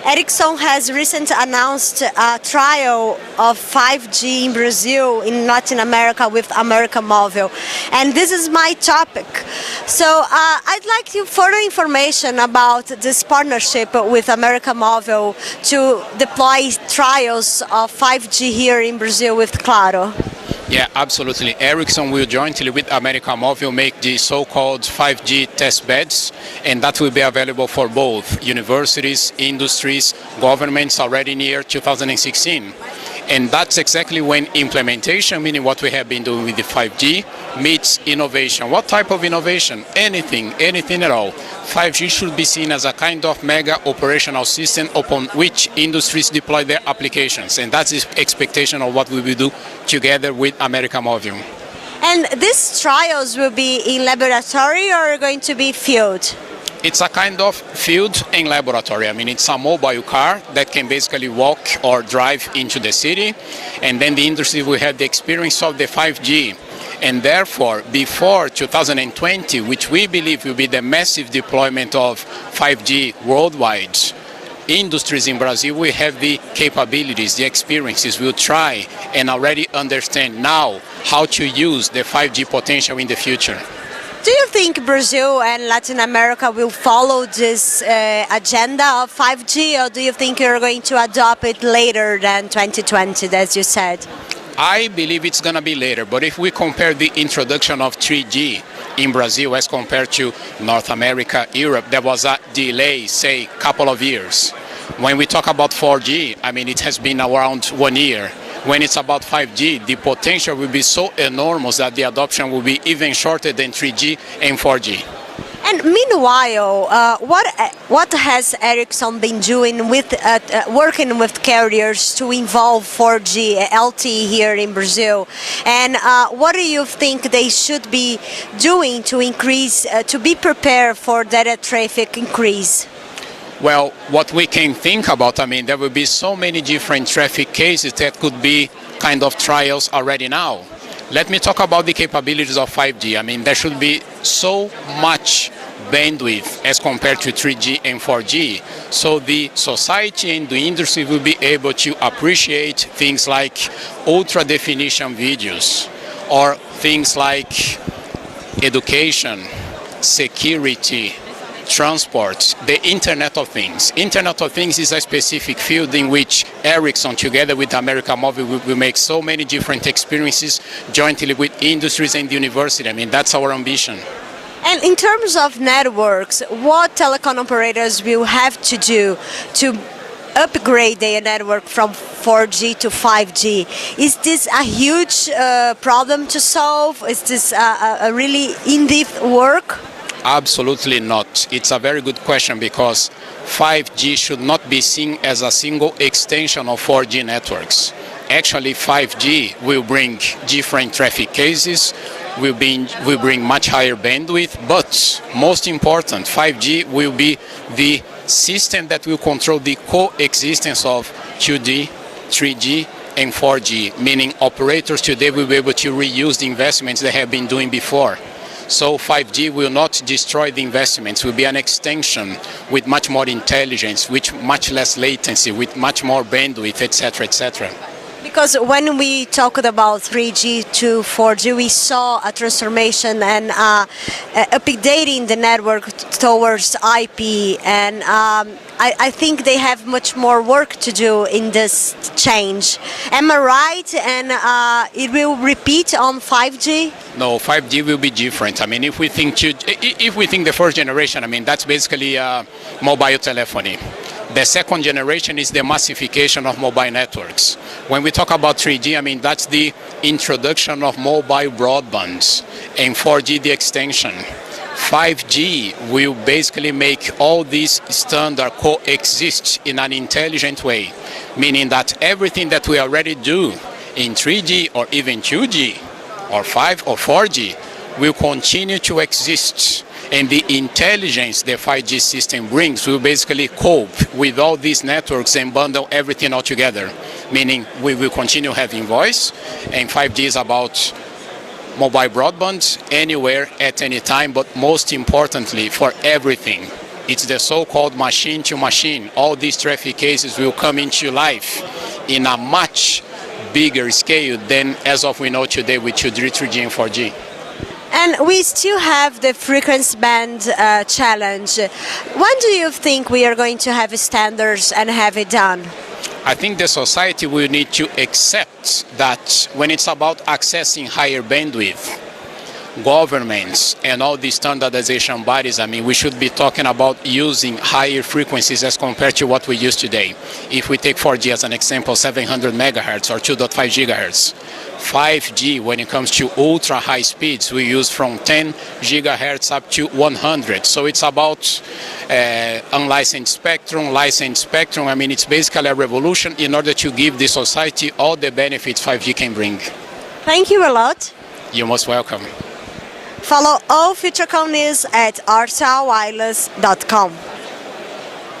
Ericsson has recently announced a trial of 5G in Brazil, in Latin America with America Movil. And this is my topic. So I'd like you further information about this partnership with America Movil to deploy trials of 5G here in Brazil with Claro. Yeah, absolutely. Ericsson will jointly with America Movil make the so-called 5G test beds, and that will be available for both universities, industries, governments already near 2016. And that's exactly when implementation, meaning what we have been doing with the 5G, meets innovation. What type of innovation? Anything at all. 5G should be seen as a kind of mega operational system upon which industries deploy their applications. And that's the expectation of what we will do together with America Movil. And these trials will be in laboratory or going to be field? It's a kind of field and laboratory. I mean, it's a mobile car that can basically walk or drive into the city, and then the industry will have the experience of the 5G. And therefore, before 2020, which we believe will be the massive deployment of 5G worldwide, industries in Brazil will have the capabilities, the experiences, will try and already understand now how to use the 5G potential in the future. Do you think Brazil and Latin America will follow this agenda of 5G, or do you think you're going to adopt it later than 2020, as you said? I believe it's going to be later, but if we compare the introduction of 3G in Brazil as compared to North America, Europe, there was a delay, say, couple of years. When we talk about 4G, I mean, it has been around 1 year. When it's about 5G, the potential will be so enormous that the adoption will be even shorter than 3G and 4G. And meanwhile, what has Ericsson been doing with working with carriers to involve 4G LTE here in Brazil? And what do you think they should be doing to increase, to be prepared for data traffic increase? Well, what we can think about, I mean, there will be so many different traffic cases that could be kind of trials already now. Let me talk about the capabilities of 5G. I mean, there should be so much bandwidth as compared to 3G and 4G. So the society and the industry will be able to appreciate things like ultra definition videos, or things like education, security, transport, the Internet of Things. Internet of Things is a specific field in which Ericsson, together with America Movil, will make so many different experiences jointly with industries and university. I mean, that's our ambition. And in terms of networks, what telecom operators will have to do to upgrade their network from 4G to 5G? Is this a huge problem to solve? Is this a really in-depth work? Absolutely not. It's a very good question, because 5G should not be seen as a single extension of 4G networks. Actually, 5G will bring different traffic cases, will bring much higher bandwidth, but most important, 5G will be the system that will control the coexistence of 2G, 3G, and 4G, meaning operators today will be able to reuse the investments they have been doing before. So 5G will not destroy the investments, will be an extension with much more intelligence, with much less latency, with much more bandwidth, etc., etc. Because when we talked about 3G to 4G, we saw a transformation and updating the network towards IP, and I think they have much more work to do in this change. Am I right? And it will repeat on 5G? No, 5G will be different. I mean, if we think the first generation, I mean, that's basically mobile telephony. The second generation is the massification of mobile networks. When we talk about 3G, I mean, that's the introduction of mobile broadband, and 4G the extension. 5G will basically make all these standards coexist in an intelligent way, meaning that everything that we already do in 3G or even 2G or 5 or 4G will continue to exist. And the intelligence the 5G system brings will basically cope with all these networks and bundle everything all together. Meaning we will continue having voice, and 5G is about mobile broadband anywhere at any time, but most importantly for everything. It's the so-called machine-to-machine. All these traffic cases will come into life in a much bigger scale than as of we know today with 2G, 3G, and 4G. And we still have the frequency band challenge. When do you think we are going to have standards and have it done? I think the society will need to accept that when it's about accessing higher bandwidth, governments and all these standardization bodies, I mean, we should be talking about using higher frequencies as compared to what we use today. If we take 4G as an example, 700 megahertz or 2.5 gigahertz. 5G, when it comes to ultra high speeds, we use from 10 gigahertz up to 100. So it's about unlicensed spectrum, licensed spectrum. I mean, it's basically a revolution in order to give the society all the benefits 5G can bring. Thank you a lot. You're most welcome. Follow all Futurecom news at rtlwireless.com.